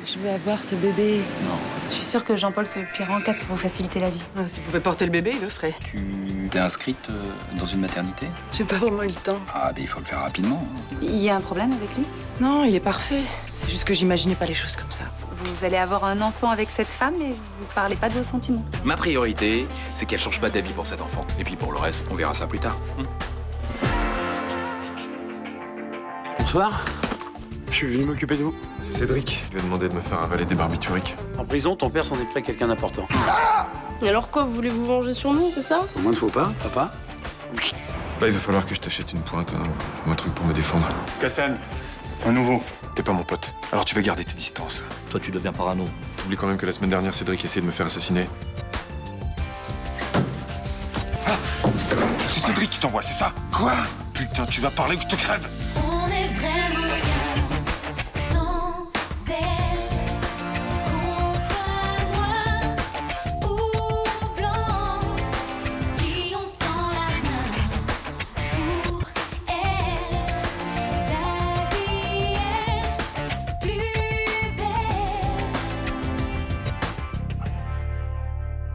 Je veux avoir ce bébé. Non. Je suis sûre que Jean-Paul se pliera en quatre pour vous faciliter la vie. Ah, s'il pouvait porter le bébé, il le ferait. Tu t'es inscrite dans une maternité? J'ai pas vraiment eu le temps. Ah, ben il faut le faire rapidement. Il y a un problème avec lui? Non, il est parfait. C'est juste que j'imaginais pas les choses comme ça. Vous allez avoir un enfant avec cette femme et vous parlez pas de vos sentiments. Ma priorité, c'est qu'elle change pas d'avis pour cet enfant. Et puis pour le reste, on verra ça plus tard. Bonsoir. Je suis venu m'occuper de vous. C'est Cédric. Il lui a demandé de me faire avaler des barbituriques. En prison, ton père s'en est pris à quelqu'un d'important. Et alors quoi, vous voulez vous venger sur nous, c'est ça? Au moins ne faut pas, papa. Bah, il va falloir que je t'achète une pointe, ou un truc pour me défendre. Kassan, un nouveau. T'es pas mon pote. Alors tu vas garder tes distances. Toi, tu deviens parano. T'oublies quand même que la semaine dernière, Cédric essayait de me faire assassiner. Ah, c'est Cédric qui t'envoie, c'est ça? Quoi? Putain, tu vas parler ou je te crève? On est vraiment rien sans elle. Qu'on soit noir ou blanc, si on tend la main pour elle, la vie est plus belle.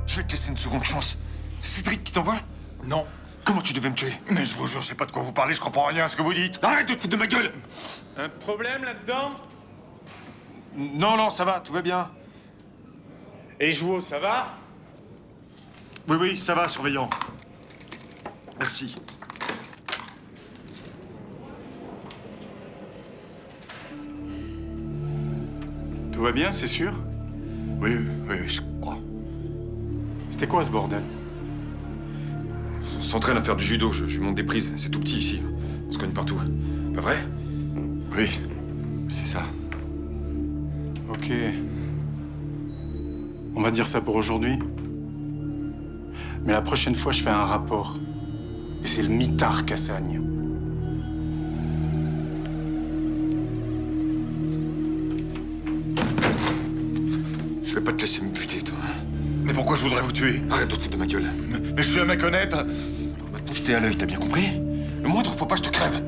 Je vais te laisser une seconde chance. C'est Cédric qui t'envoie? Non. Comment tu devais me tuer? Mais je vous jure, je sais pas de quoi vous parlez, je comprends rien à ce que vous dites. Arrête de te foutre de ma gueule! Un problème là-dedans? Non, non, ça va, tout va bien. Et Jouot, ça va? Oui, oui, ça va, surveillant. Merci. Tout va bien, c'est sûr? Oui, oui, oui, je crois. C'était quoi ce bordel? On s'entraîne à faire du judo, je lui monte des prises. C'est tout petit ici. On se cogne partout. Pas vrai? Oui, c'est ça. Ok. On va dire ça pour aujourd'hui. Mais la prochaine fois, je fais un rapport. Et c'est le mitard Cassagne. Je vais pas te laisser me buter, toi. Mais pourquoi je voudrais vous tuer? Arrête de te foutre de ma gueule. Mais je suis un mec honnête. Alors maintenant, je t'ai à l'œil, t'as bien compris? Le moindre faut pas que je te crève.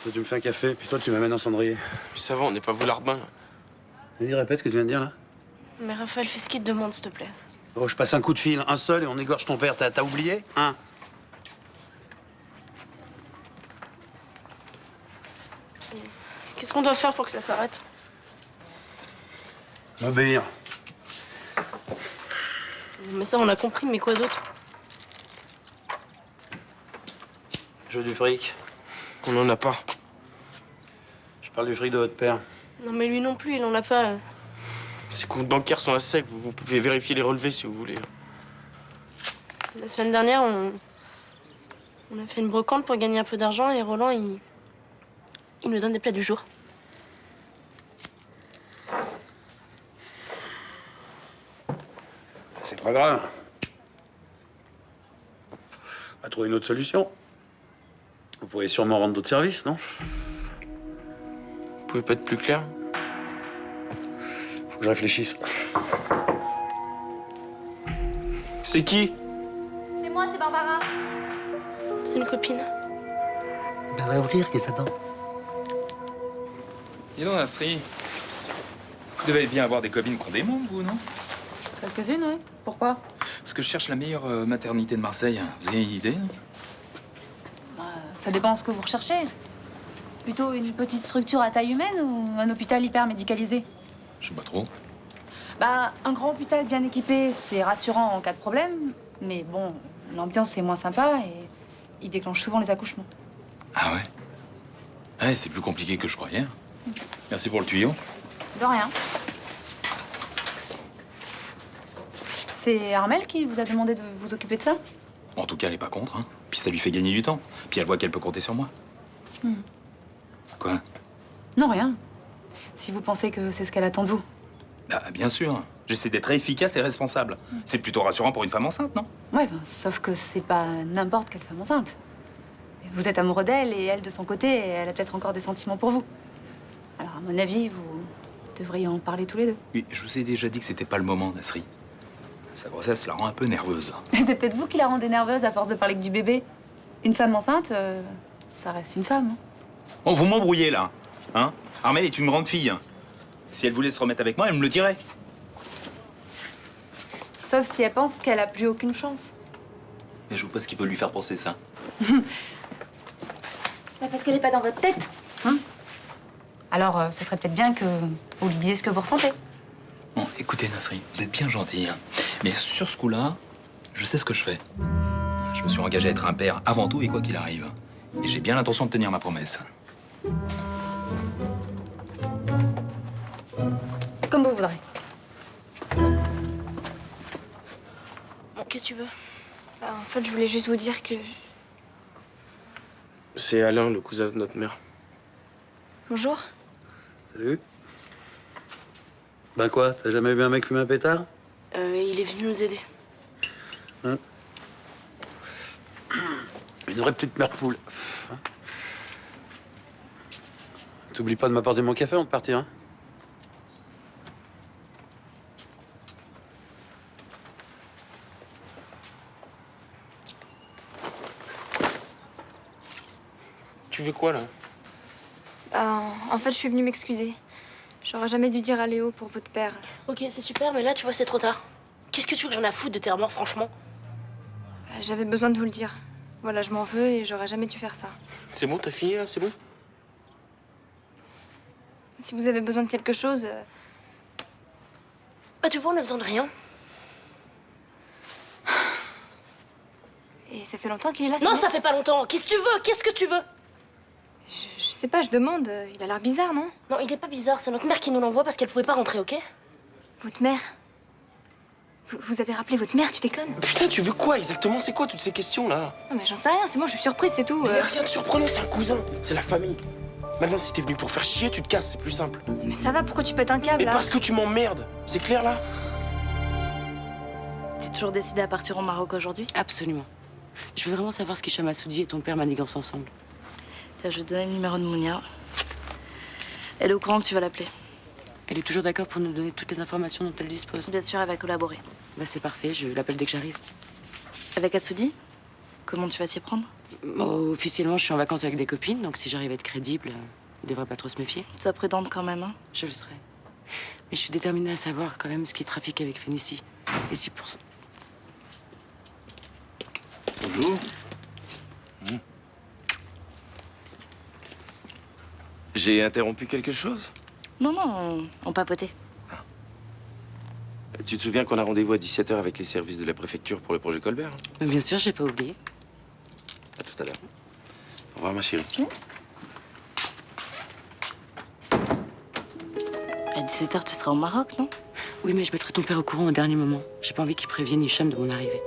Toi, tu me fais un café, puis toi, tu m'amènes un cendrier. Ça va, on n'est pas Vaulardin. Vas-y, répète ce que tu viens de dire, là. Mais Raphaël, fais ce qu'il te demande, s'il te plaît. Oh, je passe un coup de fil, un seul, et on égorge ton père. T'as oublié? Hein? Qu'est-ce qu'on doit faire pour que ça s'arrête? M'obéir. Mais ça, on a compris, mais quoi d'autre? Je veux du fric. On n'en a pas. Je parle du fric de votre père. Non, mais lui non plus, il en a pas. Ses comptes bancaires sont à sec. Vous pouvez vérifier les relevés si vous voulez. La semaine dernière, on a fait une brocante pour gagner un peu d'argent et Roland, il nous donne des plats du jour. C'est pas grave. On va trouver une autre solution. Vous pourriez sûrement rendre d'autres services, non? Vous pouvez pas être plus clair? Faut que je réfléchisse. C'est qui? C'est moi, c'est Barbara. Une copine. Ben, va ouvrir, qu'est-ce que ça attend? Dis donc, Nasri, vous devez bien avoir des copines qui ont des mômes, vous, non? Quelques-unes, oui. Pourquoi? Parce que je cherche la meilleure maternité de Marseille. Vous avez une idée? Ça dépend de ce que vous recherchez. Plutôt une petite structure à taille humaine ou un hôpital hyper médicalisé? Je sais pas trop. Bah, un grand hôpital bien équipé, c'est rassurant en cas de problème. Mais bon, l'ambiance est moins sympa et il déclenche souvent les accouchements. Ah ouais? Ouais, c'est plus compliqué que je croyais. Merci pour le tuyau. De rien. C'est Armel qui vous a demandé de vous occuper de ça? En tout cas, elle est pas contre, hein. Puis ça lui fait gagner du temps. Puis elle voit qu'elle peut compter sur moi. Quoi? Non, rien. Si vous pensez que c'est ce qu'elle attend de vous. Bah, bien sûr. J'essaie d'être efficace et responsable. C'est plutôt rassurant pour une femme enceinte, non? Ouais, sauf que c'est pas n'importe quelle femme enceinte. Vous êtes amoureux d'elle et elle, de son côté, elle a peut-être encore des sentiments pour vous. Alors, à mon avis, vous devriez en parler tous les deux. Oui, je vous ai déjà dit que c'était pas le moment, Nasri. Sa grossesse la rend un peu nerveuse. C'est peut-être vous qui la rendez nerveuse à force de parler que du bébé. Une femme enceinte, ça reste une femme. Hein. Bon, vous m'embrouillez, là. Hein? Armelle est une grande fille. Si elle voulait se remettre avec moi, elle me le dirait. Sauf si elle pense qu'elle a plus aucune chance. Mais je vois pas ce qui peut lui faire penser ça. Bah parce qu'elle est pas dans votre tête. Hein? Alors, ça serait peut-être bien que vous lui disiez ce que vous ressentez. Bon, écoutez, Nasri, vous êtes bien gentille. Hein. Mais sur ce coup-là, je sais ce que je fais. Je me suis engagé à être un père avant tout et quoi qu'il arrive. Et j'ai bien l'intention de tenir ma promesse. Comme vous voudrez. Bon, qu'est-ce que tu veux? Bah, en fait, je voulais juste vous dire que... C'est Alain, le cousin de notre mère. Bonjour. Salut. Ben quoi, t'as jamais vu un mec fumer un pétard? Il est venu nous aider. Une vraie petite mère poule. T'oublies pas de m'apporter mon café avant de partir, hein? Tu veux quoi, là? En fait, je suis venue m'excuser. J'aurais jamais dû dire à Léo pour votre père. Ok, c'est super, mais là, tu vois, c'est trop tard. Qu'est-ce que tu veux que j'en ai à foutre de tes remords, franchement? J'avais besoin de vous le dire. Voilà, je m'en veux et j'aurais jamais dû faire ça. C'est bon, t'as fini, là? C'est bon? Si vous avez besoin de quelque chose... Bah, tu vois, on a besoin de rien. Et ça fait longtemps qu'il est là, Non, sinon ça fait pas longtemps. Qu'est-ce que tu veux? Qu'est-ce que tu veux? Je sais pas, je demande. Il a l'air bizarre, non? Non, il est pas bizarre. C'est notre mère qui nous l'envoie parce qu'elle pouvait pas rentrer, ok? Votre mère? Vous avez rappelé votre mère, tu déconnes? Putain, tu veux quoi exactement? C'est quoi toutes ces questions, là? Non, mais j'en sais rien, c'est moi, je suis surprise, c'est tout. Mais y a rien de surprenant, c'est un cousin. C'est la famille. Maintenant, si t'es venu pour faire chier, tu te casses, c'est plus simple. Mais ça va, pourquoi tu pètes un câble, Mais là? parce que tu m'emmerdes. C'est clair, là? T'es toujours décidé à partir au Maroc aujourd'hui? Absolument. Je veux vraiment savoir ce qu'Hicham Assoudi et ton père manigancent ensemble. Tiens, je vais te donner le numéro de Mounia. Elle est au courant que tu vas l'appeler. Elle est toujours d'accord pour nous donner toutes les informations dont elle dispose. Bien sûr, elle va collaborer. Bah c'est parfait, je l'appelle dès que j'arrive. Avec Assoudi? Comment tu vas t'y prendre? Officiellement, je suis en vacances avec des copines, donc si j'arrive à être crédible, il devrait pas trop se méfier. Sois prudente quand même, hein? Je le serai. Mais je suis déterminée à savoir quand même ce qui trafique avec Phénicie. Et si pour ça... Bonjour. J'ai interrompu quelque chose? Non, non, on papotait. Tu te souviens qu'on a rendez-vous à 17h avec les services de la préfecture pour le projet Colbert? Mais bien sûr, j'ai pas oublié. À tout à l'heure. Au revoir, ma chérie. À 17h, tu seras au Maroc, non? Oui, mais je mettrai ton père au courant au dernier moment. J'ai pas envie qu'il prévienne Hicham de mon arrivée.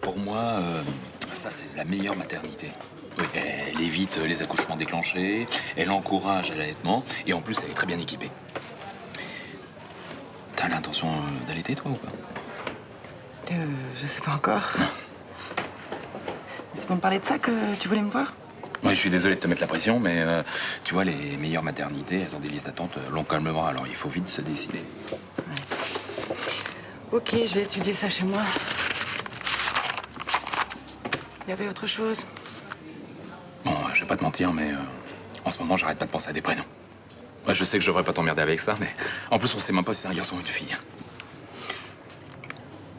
Pour moi, ça, c'est la meilleure maternité. Oui, elle évite les accouchements déclenchés, elle encourage à l'allaitement, et en plus, elle est très bien équipée. T'as l'intention d'allaiter, toi, ou pas? Je sais pas encore. C'est pour me parler de ça que tu voulais me voir? Oui, je suis désolé de te mettre la pression, mais tu vois, les meilleures maternités, elles ont des listes d'attente longues comme le bras, alors il faut vite se décider. Ok, je vais étudier ça chez moi. Il y avait autre chose? Bon, je vais pas te mentir, mais en ce moment, j'arrête pas de penser à des prénoms. Ouais, je sais que je devrais pas t'emmerder avec ça, mais en plus, on sait même pas si c'est un garçon ou une fille.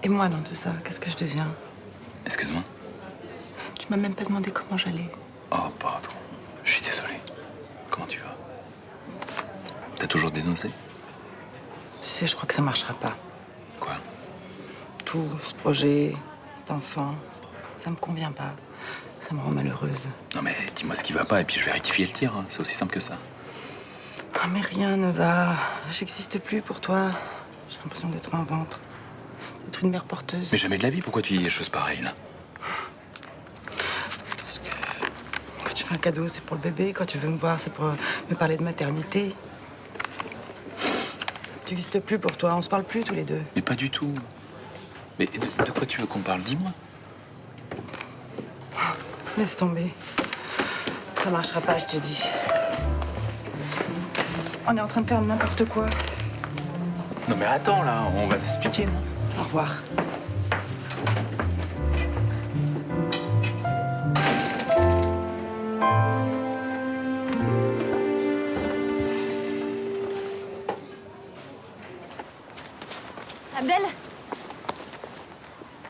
Et moi dans tout ça, qu'est-ce que je deviens? Excuse-moi. Tu m'as même pas demandé comment j'allais. Oh, pardon. Je suis désolé. Comment tu vas? T'as toujours des nausées? Tu sais, je crois que ça marchera pas. Quoi? Tout, ce projet, cet enfant, ça me convient pas. Ça me rend malheureuse. Non mais dis-moi ce qui va pas et puis je vais rectifier le tir. Hein. C'est aussi simple que ça. Ah, mais rien ne va. J'existe plus pour toi. J'ai l'impression d'être un ventre. D'être une mère porteuse. Mais jamais de la vie, pourquoi tu dis des choses pareilles, là? Parce que quand tu fais un cadeau, c'est pour le bébé. Quand tu veux me voir, c'est pour me parler de maternité. Tu n'existes plus pour toi. On se parle plus tous les deux. Mais pas du tout. Mais de quoi tu veux qu'on parle? Dis-moi. Laisse tomber. Ça marchera pas, je te dis. On est en train de faire n'importe quoi. Non mais attends, là, on va s'expliquer, non? Au revoir. Abdel?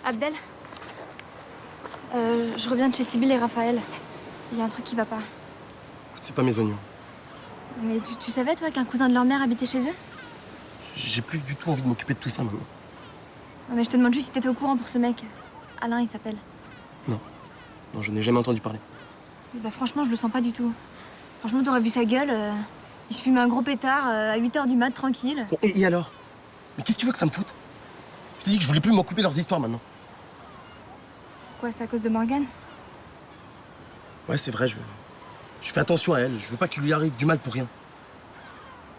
Abdel? Je reviens de chez Sybille et Raphaël. Il y a un truc qui va pas. C'est pas mes oignons. Mais tu savais, toi, qu'un cousin de leur mère habitait chez eux? J'ai plus du tout envie de m'occuper de tout ça maintenant. Non, mais je te demande juste si t'étais au courant pour ce mec. Alain, il s'appelle. Non, je n'ai jamais entendu parler. Et bah, franchement, je le sens pas du tout. Franchement, t'aurais vu sa gueule. Il se fumait un gros pétard à 8 h du mat, tranquille. Bon, et alors? Mais qu'est-ce que tu veux que ça me foute? Je t'ai dit que je voulais plus m'occuper de leurs histoires maintenant. Pourquoi? C'est à cause de Morgane? Ouais, c'est vrai, je fais attention à elle. Je veux pas qu'il lui arrive du mal pour rien.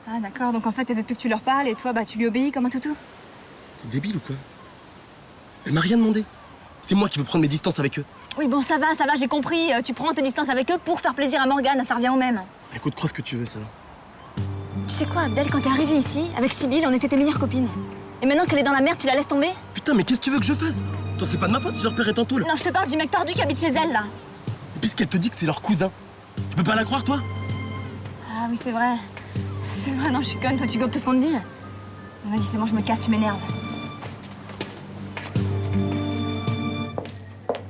Ah, d'accord. Donc en fait, elle veut plus que tu leur parles et toi, bah, tu lui obéis comme un toutou. T'es débile ou quoi? Elle m'a rien demandé. C'est moi qui veux prendre mes distances avec eux. Oui, bon, ça va, j'ai compris. Tu prends tes distances avec eux pour faire plaisir à Morgane, ça revient au même. Écoute, crois ce que tu veux, ça va. Tu sais quoi, Abdel, quand t'es arrivée ici, avec Sybille, on était tes meilleures copines. Et maintenant qu'elle est dans la merde, tu la laisses tomber? Putain, mais qu'est-ce que tu veux que je fasse? Attends, c'est pas de ma faute si leur père est en tôle. Non, je te parle du mec tordu qui habite chez elle, là. Et puisqu'elle te dit que c'est leur cousin, tu peux pas la croire, toi? Ah oui, c'est vrai. C'est vrai, non, je suis conne, toi, tu gobes tout ce qu'on te dit. Vas-y, c'est bon, je me casse, tu m'énerves.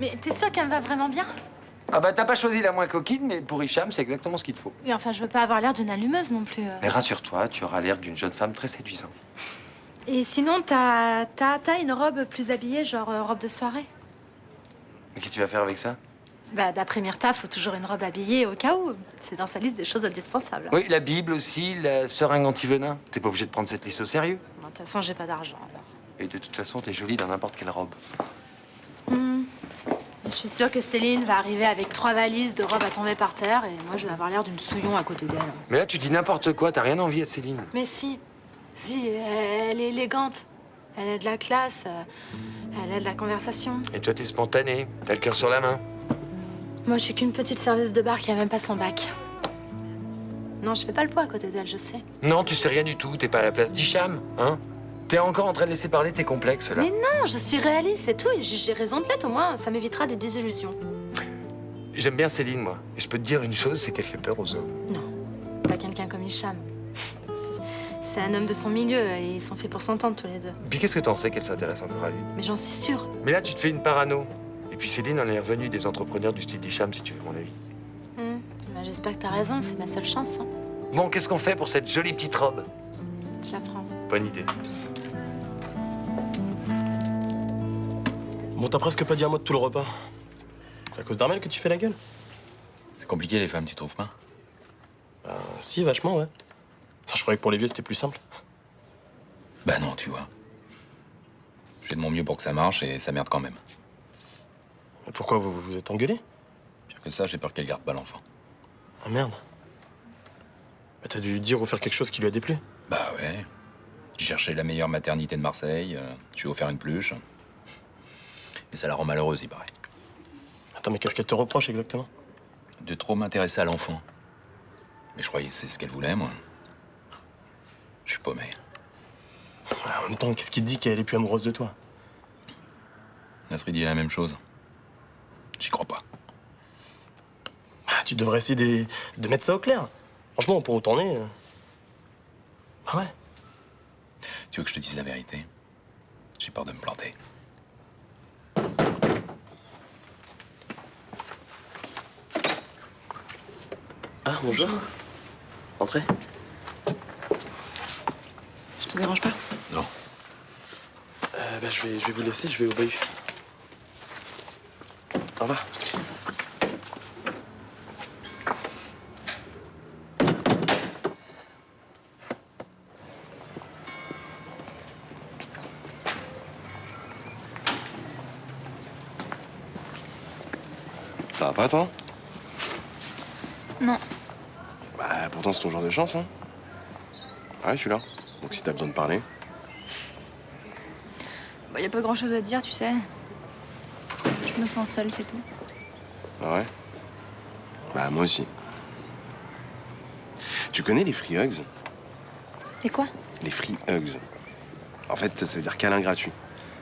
Mais t'es sûr qu'elle me va vraiment bien? Ah bah t'as pas choisi la moins coquine, mais pour Hicham, c'est exactement ce qu'il te faut. Oui, enfin, je veux pas avoir l'air d'une allumeuse non plus. Mais rassure-toi, tu auras l'air d'une jeune femme très séduisante. Et sinon, t'as une robe plus habillée, genre robe de soirée? Mais qu'est-ce que tu vas faire avec ça? Bah, d'après Myrtha, faut toujours une robe habillée au cas où. C'est dans sa liste des choses indispensables. Oui, la Bible aussi, la seringue anti-venin. T'es pas obligé de prendre cette liste au sérieux. Bon, de toute façon, j'ai pas d'argent, alors. Et de toute façon, t'es jolie dans n'importe quelle robe. Je suis sûre que Céline va arriver avec 3 valises de robes à tomber par terre et moi, je vais avoir l'air d'une souillon à côté d'elle. Mais là, tu dis n'importe quoi, t'as rien envie à Céline. Mais si, elle est élégante. Elle a de la classe, elle a de la conversation. Et toi, t'es spontanée, t'as le cœur sur la main. Moi, je suis qu'une petite serveuse de bar qui a même pas son bac. Non, je fais pas le poids à côté d'elle, je sais. Non, tu sais rien du tout, t'es pas à la place d'Hicham, hein? T'es encore en train de laisser parler tes complexes, là. Mais non, je suis réaliste, c'est tout. Et j'ai raison de l'être, au moins, ça m'évitera des désillusions. J'aime bien Céline, moi. Et je peux te dire une chose, c'est qu'elle fait peur aux hommes. Non, pas quelqu'un comme Hicham. C'est un homme de son milieu et ils sont faits pour s'entendre tous les deux. Puis qu'est-ce que t'en sais qu'elle s'intéresse encore à lui? Mais j'en suis sûre. Mais là, tu te fais une parano. Et puis Céline en est revenue des entrepreneurs du style d'Hicham, si tu veux mon avis. Bah, j'espère que t'as raison, c'est ma seule chance. Hein. Bon, qu'est-ce qu'on fait pour cette jolie petite robe? Je la prends. Bonne idée. Bon, t'as presque pas dit un mot de tout le repas. C'est à cause d'Armel que tu fais la gueule? C'est compliqué, les femmes, tu trouves pas? Bah, si, vachement, ouais. Enfin, je croyais que pour les vieux, c'était plus simple. Bah non, tu vois. Je fais de mon mieux pour que ça marche et ça merde quand même. Mais pourquoi vous vous êtes engueulés? Pire que ça, j'ai peur qu'elle garde pas l'enfant. Ah merde. Bah, t'as dû lui dire ou faire quelque chose qui lui a déplu. Bah ouais. J'ai cherché la meilleure maternité de Marseille, je lui ai offert une pluche. Mais ça la rend malheureuse, il paraît. Attends, mais qu'est-ce qu'elle te reproche exactement? De trop m'intéresser à l'enfant. Mais je croyais que c'est ce qu'elle voulait, moi. Je suis paumé. Ouais, en même temps, qu'est-ce qui te dit qu'elle est plus amoureuse de toi? Nasri dit la même chose. J'y crois pas. Ah, tu devrais essayer de mettre ça au clair. Franchement, pour où t'en es... Ah ouais. Tu veux que je te dise la vérité? J'ai peur de me planter. Ah, bonjour. Entrez. Je te dérange pas? Non. Bah, je vais vous laisser, je vais au bahut. Au revoir. Ça va pas, toi? Non. Bah, pourtant, c'est ton jour de chance, hein. Ouais, je suis là. Donc, si t'as besoin de parler... Bah, y a pas grand-chose à dire, tu sais. Je me sens seule, c'est tout. Ah ouais? Bah, moi aussi. Tu connais les free hugs? Et quoi? Les free hugs. En fait, ça veut dire câlin gratuit.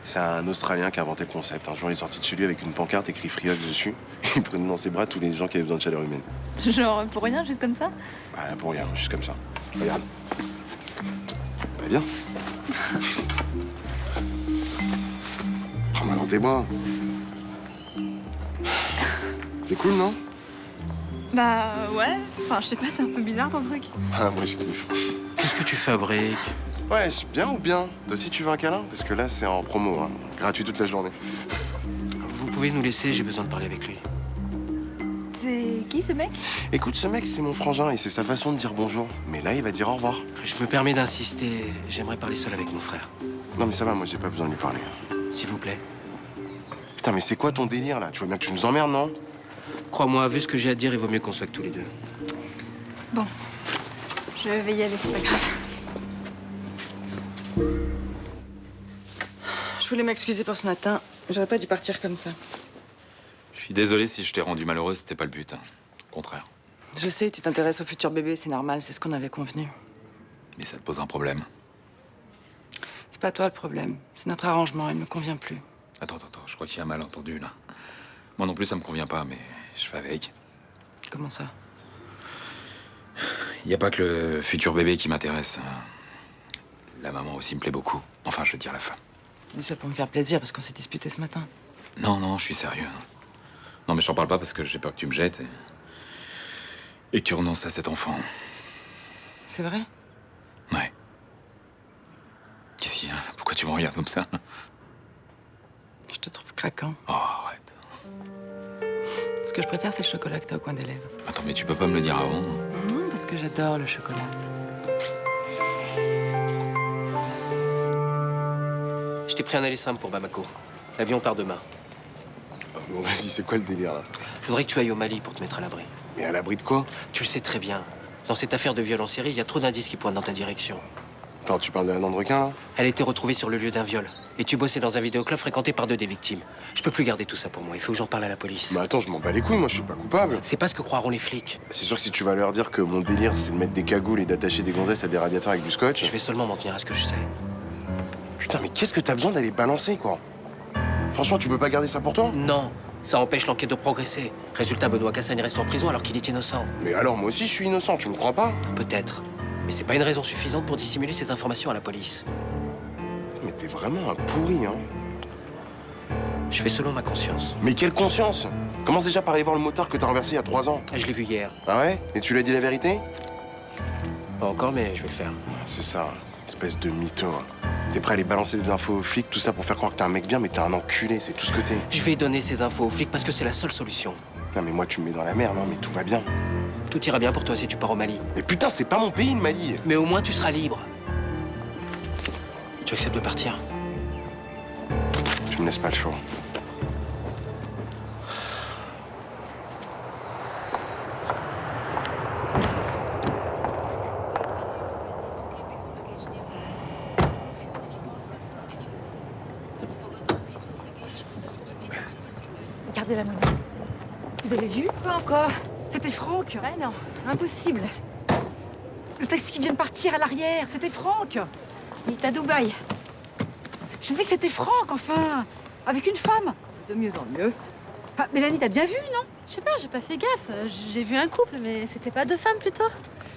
C'est un Australien qui a inventé le concept. Un jour, il est sorti de chez lui avec une pancarte écrit Free Hugs dessus. Il prenait dans ses bras tous les gens qui avaient besoin de chaleur humaine. Genre, pour rien, juste comme ça? Bah, pour rien, juste comme ça. Regarde. Bah, bien. Prends-moi dans tes bras. C'est cool, non? Bah ouais, enfin je sais pas, c'est un peu bizarre ton truc. Ah, moi, je kiffe. Qu'est-ce que tu fabriques? Ouais, bien ou bien? Toi aussi, tu veux un câlin? Parce que là, c'est en promo, hein. Gratuit toute la journée. Vous pouvez nous laisser, j'ai besoin de parler avec lui. C'est qui ce mec? Écoute, ce mec, c'est mon frangin et c'est sa façon de dire bonjour. Mais là, il va dire au revoir. Je me permets d'insister, j'aimerais parler seul avec mon frère. Non, mais ça va, moi, j'ai pas besoin de lui parler. S'il vous plaît. Putain, mais c'est quoi ton délire, là? Tu vois bien que tu nous emmerdes, non? Crois-moi, vu ce que j'ai à te dire, il vaut mieux qu'on soit que tous les deux. Bon, je vais y aller, c'est pas grave. Je voulais m'excuser pour ce matin. J'aurais pas dû partir comme ça. Je suis désolé si je t'ai rendu malheureuse, c'était pas le but. Hein. Au contraire. Je sais, tu t'intéresses au futur bébé, c'est normal, c'est ce qu'on avait convenu. Mais ça te pose un problème. C'est pas toi le problème, c'est notre arrangement, il me convient plus. Attends, je crois qu'il y a un malentendu, là. Moi non plus, ça me convient pas, mais je fais avec. Comment ça? Il n'y a pas que le futur bébé qui m'intéresse. La maman aussi me plaît beaucoup. Enfin, je veux dire la femme. Tu dis ça pour me faire plaisir, parce qu'on s'est disputé ce matin. Non, je suis sérieux. Non, mais je t'en parle pas parce que j'ai peur que tu me jettes et que tu renonces à cet enfant. C'est vrai? Ouais. Qu'est-ce qu'il y a? Pourquoi tu me regardes comme ça? Je te trouve craquant. Oh, arrête. Ce que je préfère, c'est le chocolat que t'as au coin des lèvres. Attends, mais tu peux pas me le dire avant? Non, parce que j'adore le chocolat. Je t'ai pris un aller simple pour Bamako. L'avion part demain. Bon, vas-y, c'est quoi le délire, là? Je voudrais que tu ailles au Mali pour te mettre à l'abri. Mais à l'abri de quoi? Tu le sais très bien. Dans cette affaire de viol en série, il y a trop d'indices qui pointent dans ta direction. Attends, tu parles de la dent de requin, là? Elle a été retrouvée sur le lieu d'un viol. Et tu bossais dans un vidéoclub fréquenté par 2 des victimes. Je peux plus garder tout ça pour moi. Il faut que j'en parle à la police. Mais attends, je m'en bats les couilles, moi, je suis pas coupable. C'est pas ce que croiront les flics. C'est sûr que si tu vas leur dire que mon délire, c'est de mettre des cagoules et d'attacher des gonzesses à des radiateurs avec du scotch... Je vais seulement m'en tenir à ce que je sais. Putain, mais qu'est-ce que t'as besoin d'aller balancer, quoi? Franchement, tu peux pas garder ça pour toi? Non, ça empêche l'enquête de progresser. Résultat, Benoît Cassagne reste en prison alors qu'il est innocent. Mais alors, moi aussi, je suis innocent, tu me crois pas? Peut-être. Mais c'est pas une raison suffisante pour dissimuler ces informations à la police. Mais t'es vraiment un pourri, hein? Je fais selon ma conscience. Mais quelle conscience? Commence déjà par aller voir le motard que t'as renversé il y a 3 ans. Je l'ai vu hier. Ah ouais? Et tu lui as dit la vérité? Pas encore, mais je vais le faire. C'est ça, espèce de mytho. T'es prêt à aller balancer des infos aux flics, tout ça pour faire croire que t'es un mec bien, mais t'es un enculé, c'est tout ce que t'es. Je vais donner ces infos aux flics parce que c'est la seule solution. Non mais moi tu me mets dans la merde, non mais tout va bien. Tout ira bien pour toi si tu pars au Mali. Mais putain, c'est pas mon pays, le Mali. Mais au moins tu seras libre. Tu acceptes de partir? Tu me laisses pas le choix. Regardez la monnaie. Vous avez vu? Pas encore. C'était Franck. Ouais, non. Impossible. Le taxi qui vient de partir à l'arrière, c'était Franck. Il est à Dubaï. Je me dis que c'était Franck, enfin. Avec une femme. De mieux en mieux. Ah, Mélanie, t'as bien vu, non? Je sais pas, j'ai pas fait gaffe. J'ai vu un couple, mais c'était pas 2 femmes plutôt.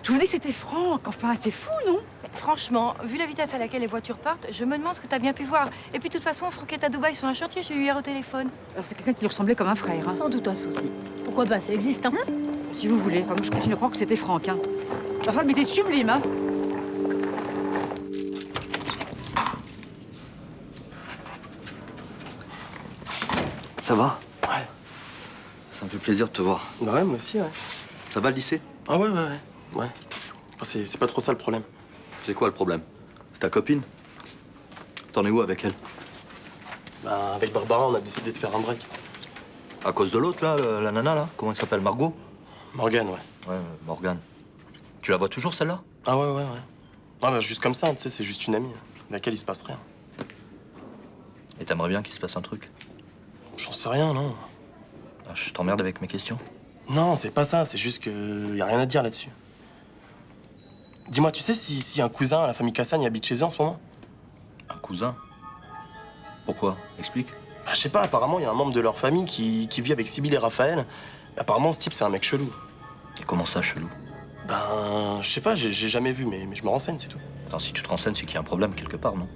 Je vous dis que c'était Franck, enfin, c'est fou, non? Franchement, vu la vitesse à laquelle les voitures partent, je me demande ce que t'as bien pu voir. Et puis de toute façon, Franck est à Dubaï sur un chantier, j'ai eu hier au téléphone. Alors c'est quelqu'un qui lui ressemblait comme un frère. Hein. Sans doute un souci. Pourquoi pas, ça existe, hein? Si vous voulez. Enfin, moi, je continue à croire que c'était Franck. Hein. La femme était sublime, hein. Ça va? Ouais. Ça me fait plaisir de te voir. Ouais, moi aussi, ouais. Ça va le lycée? Ah ouais. Enfin, c'est pas trop ça le problème. C'est quoi le problème? C'est ta copine? T'en es où avec elle? Bah, avec Barbara, on a décidé de faire un break. À cause de l'autre, là, la nana, là? Comment elle s'appelle? Margot? Morgane, ouais. Ouais, Morgane. Tu la vois toujours, celle-là? Ah ouais. Ah bah, juste comme ça, tu sais, c'est juste une amie, avec laquelle il se passe rien. Et t'aimerais bien qu'il se passe un truc? J'en sais rien, non. Ah, je t'emmerde avec mes questions? Non, c'est pas ça, c'est juste que y a rien à dire là-dessus. Dis-moi, tu sais si un cousin à la famille Cassagne habite chez eux en ce moment? Un cousin? cousin. Pourquoi? Explique. Bah, je sais pas, apparemment, il y a un membre de leur famille qui vit avec Sibyl et Raphaël. Apparemment, ce type, c'est un mec chelou. Et comment ça, chelou? Ben, je sais pas, j'ai jamais vu, mais je me renseigne, c'est tout. Attends, si tu te renseignes, c'est qu'il y a un problème quelque part, non?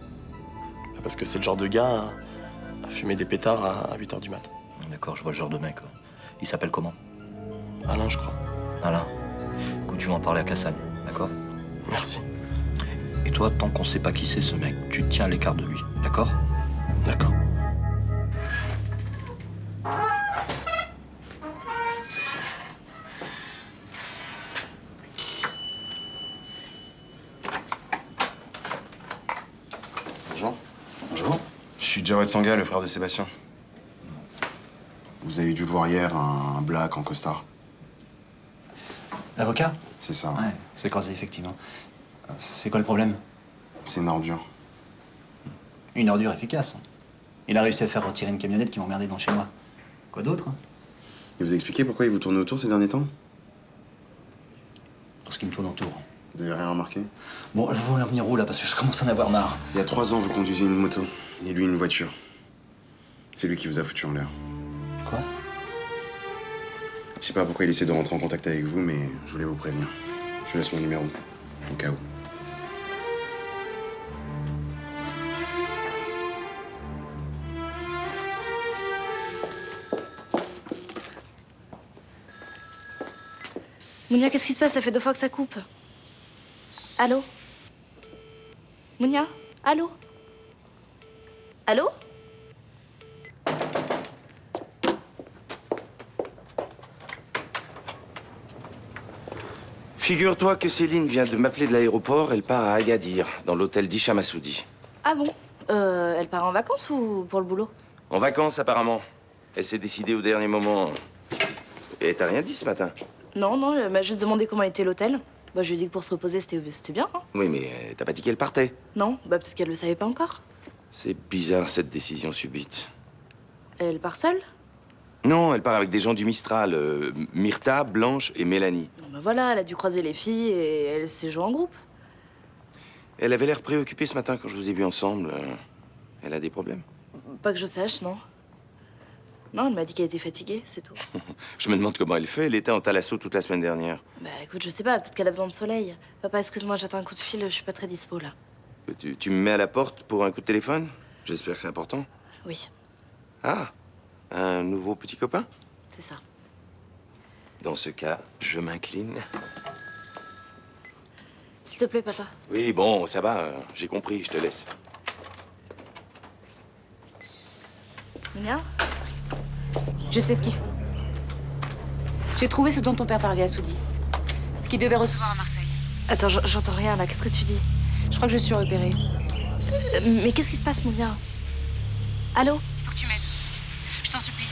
Parce que c'est le genre de gars à fumer des pétards à 8h du mat. D'accord, je vois le genre de mec. Il s'appelle comment? Alain, je crois. Alain. Écoute, je vais en parler à Cassagne, d'accord? Merci. Et toi, tant qu'on sait pas qui c'est ce mec, tu te tiens à l'écart de lui, d'accord? D'accord. Bonjour. Bonjour. Je suis Jawed Sanga, le frère de Sébastien. Vous avez dû voir hier un black en costard. L'avocat? C'est ça. Ouais, c'est croisé, effectivement. C'est quoi le problème? C'est une ordure. Une ordure efficace. Il a réussi à faire retirer une camionnette qui m'emmerdait devant chez moi. Quoi d'autre? Il vous a expliqué pourquoi il vous tournait autour ces derniers temps? Parce qu'il me tourne autour. Vous avez rien remarqué? Bon, vous voulez en venir où, là? Parce que je commence à en avoir marre. Il y a 3 ans, vous conduisiez une moto. Et lui, une voiture. C'est lui qui vous a foutu en l'air. Quoi? Je sais pas pourquoi il essaie de rentrer en contact avec vous, mais je voulais vous prévenir. Je vous laisse mon numéro, au cas où. Mounia, qu'est-ce qui se passe? Ça fait 2 fois que ça coupe. Allô? Mounia? Allô? Allô? Figure-toi que Céline vient de m'appeler de l'aéroport. Elle part à Agadir, dans l'hôtel d'Hicham Massoudi. Ah bon? Elle part en vacances ou pour le boulot? En vacances, apparemment. Elle s'est décidée au dernier moment. Et t'as rien dit ce matin? Non, elle m'a juste demandé comment était l'hôtel. Bah, je lui ai dit que pour se reposer, c'était bien. Hein. Oui, mais t'as pas dit qu'elle partait. Non, bah peut-être qu'elle le savait pas encore. C'est bizarre, cette décision subite. Elle part seule? Non, elle part avec des gens du Mistral. Myrtha, Blanche et Mélanie. Bah voilà, elle a dû croiser les filles et elle s'est jouée en groupe. Elle avait l'air préoccupée ce matin quand je vous ai vus ensemble. Elle a des problèmes? Pas que je sache, non. Non, elle m'a dit qu'elle était fatiguée, c'est tout. Je me demande comment elle fait. Elle était en thalasso toute la semaine dernière. Bah écoute, je sais pas, peut-être qu'elle a besoin de soleil. Papa, excuse-moi, j'attends un coup de fil, je suis pas très dispo là. Tu me mets à la porte pour un coup de téléphone? J'espère que c'est important. Oui, Ah, un nouveau petit copain? c'est ça. Dans ce cas, je m'incline. S'il te plaît, papa. Oui, bon, ça va. J'ai compris, je te laisse. Mounia? Je sais ce qu'il faut. J'ai trouvé ce dont ton père parlait à Soudi. Ce qu'il devait recevoir à Marseille. Attends, j'entends rien là, qu'est-ce que tu dis? Je crois que je suis repérée. Mais qu'est-ce qui se passe, Mounia? Allô? Il faut que tu m'aides. Je t'en supplie.